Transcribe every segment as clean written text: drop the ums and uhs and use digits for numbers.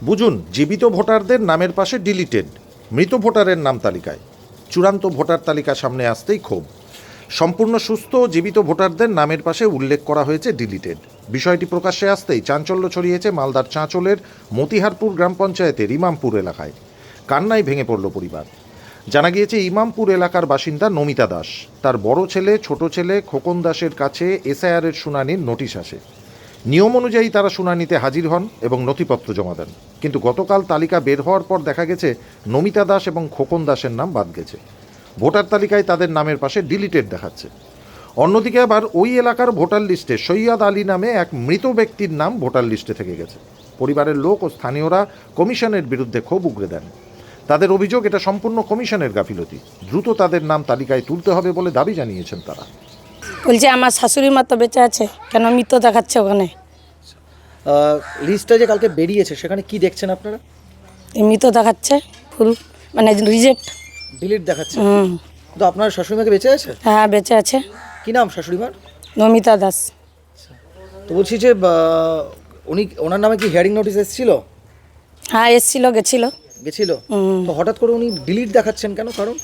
বুঝুন, জীবিত ভোটারদের নামের পাশে ডিলিটেড, মৃত ভোটারের নাম তালিকায়। চূড়ান্ত ভোটার তালিকা সামনে আসতেই ক্ষোভ। সম্পূর্ণ সুস্থ জীবিত ভোটারদের নামের পাশে উল্লেখ করা হয়েছে ডিলিটেড। বিষয়টি প্রকাশ্যে আসতেই চাঞ্চল্য ছড়িয়েছে মালদার চাঁচলের মতিহারপুর গ্রাম পঞ্চায়েতের ইমামপুর এলাকায়। কান্নায় ভেঙে পড়ল পরিবার। জানা গিয়েছে, ইমামপুর এলাকার বাসিন্দা নমিতা দাস, তার বড় ছেলে ছোট ছেলে খোকন দাসের কাছে এসআইআরের শুনানির নোটিশ আসে। নিয়ম অনুযায়ী তারা শুনানিতে হাজির হন এবং নথিপত্র জমা দেন, কিন্তু গতকাল তালিকা বের হওয়ার পর দেখা গেছে নমিতা দাস এবং খোকন দাসের নাম বাদ গেছে। ভোটার তালিকায় তাদের নামের পাশে ডিলিটেড দেখাচ্ছে। অন্যদিকে আবার ওই এলাকার ভোটার লিস্টে সৈয়দ আলী নামে এক মৃত ব্যক্তির নাম ভোটার লিস্টে থেকে গেছে। পরিবারের লোক ও স্থানীয়রা কমিশনের বিরুদ্ধে ক্ষোভ উগরে দেন। তাদের অভিযোগ, এটা সম্পূর্ণ কমিশনের গাফিলতি। দ্রুত তাদের নাম তালিকায় তুলতে হবে বলে দাবি জানিয়েছেন তারা। বলছে আমার শাশুড়ি মা তো বেঁচে আছে, কেন মৃত দেখাচ্ছে ওখানে? লিস্টটা যে কালকে বেরিয়েছে সেখানে কি দেখছেন আপনারা? মৃত দেখাচ্ছে, ফুল মানে রিজেক্ট। ডিলিট দেখাচ্ছে। তো আপনার শাশুড়িমাকে বেঁচে আছে? হ্যাঁ, বেঁচে আছে। কি নাম শাশুড়িমার? নমিতা দাস। তো বলছি যে ওনার নামে কি হিয়ারিং নোটিশ এসেছিল? হ্যাঁ, এসছিল, গেছিল। তো হঠাৎ করে উনি ডিলিট দেখাচ্ছেন কেন? কারণ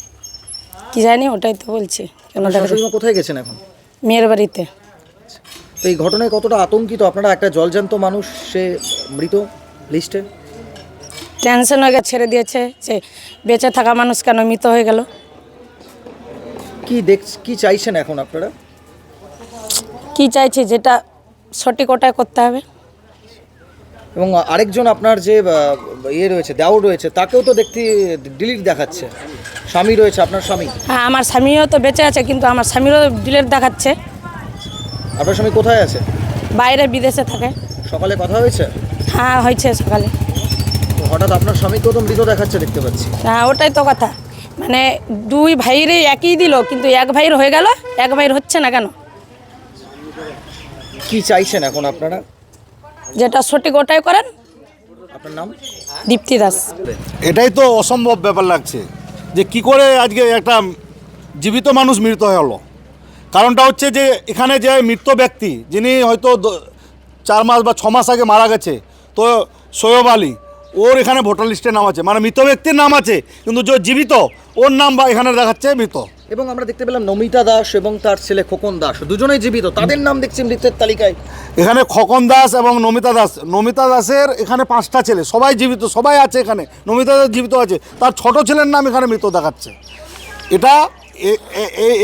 কি জানি, ওটাই তো বলছি কেন দেখাচ্ছে। শাশুড়িমা কোথায় গেছেন এখন? মেয়ের বাড়িতে। তো এই ঘটনায় কতটা আতঙ্কিত আপনারা? একটা জলজান্ত মানুষ সে মৃত লিস্টে। টেনশন হয়ে ছেড়ে দিয়েছে যে বেঁচে থাকা মানুষ কেন মৃত হয়ে গেল। কি চাইছেন এখন আপনারা? কি চাইছি, যেটা সঠিক ওটাই করতে হবে। এবং আরেকজন আপনার যে রয়েছে, দেওর রয়েছে, তাকেও তো দেখতে ডিলিট দেখাচ্ছে। স্বামী রয়েছে, আপনার স্বামী। হ্যাঁ, আমার স্বামীও তো বেঁচে আছে, কিন্তু আমার স্বামীরও ডিলিট দেখাচ্ছে। আপনার স্বামী কোথায় আছে? বাইরে, বিদেশে থাকে। সকালে কথা হয়েছে? হ্যাঁ, হয়েছে সকালে। তো হঠাৎ আপনার স্বামীকেও তো মৃত দেখাচ্ছে দেখতে পাচ্ছি। হ্যাঁ, ওটাই তো কথা। মানে দুই ভাইরে একই দিল, কিন্তু এক ভাইয়ের হয়ে গেল, এক ভাইয়ের হচ্ছে না কেন? কি চাইছেন এখন আপনারা? যেটা সঠিক ওটাই করেন। আপনার নাম? দীপ্তি দাস। এটাই তো অসম্ভব ব্যাপার লাগছে যে কি করে আজকে একটা জীবিত মানুষ মৃত হলো। কারণটা হচ্ছে যে এখানে যে মৃত ব্যক্তি, যিনি হয়তো 4 মাস বা 6 মাস আগে মারা গেছে, তো সৈয়দ আলী, ওর এখানে ভোটার লিস্টে নাম আছে, মানে মৃত ব্যক্তির নাম আছে, কিন্তু যে জীবিত ওর নাম বা এখানে দেখাচ্ছে মৃত। এবং আমরা দেখতে পেলাম নমিতা দাস এবং তার ছেলে খোকন দাস, দুজনেই জীবিত, তাদের নাম দেখছি মৃতের তালিকায়। এখানে খোকন দাস এবং নমিতা দাসের এখানে 5টা ছেলে, সবাই জীবিত, সবাই আছে এখানে। নমিতা দাস জীবিত আছে, তার ছোট ছেলের নাম এখানে মৃত দেখাচ্ছে। এটা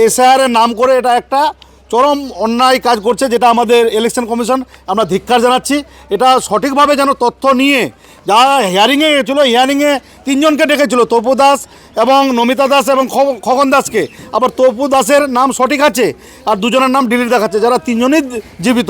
এসআইআরের নাম করে এটা একটা চরম অন্যায় কাজ করছে, যেটা আমাদের ইলেকশন কমিশন আমরা ধিক্কার জানাচ্ছি। এটা সঠিকভাবে যেন তথ্য নিয়ে, যারা হিয়ারিংয়ে গেছিলো, হিয়ারিংয়ে 3 জনকে ডেকেছিল, তপু দাস এবং নমিতা দাস এবং খোকন দাসকে। আবার তপু দাসের নাম সঠিক আছে আর 2 জনের নাম ডিলিট দেখাচ্ছে, যারা 3 জনই জীবিত।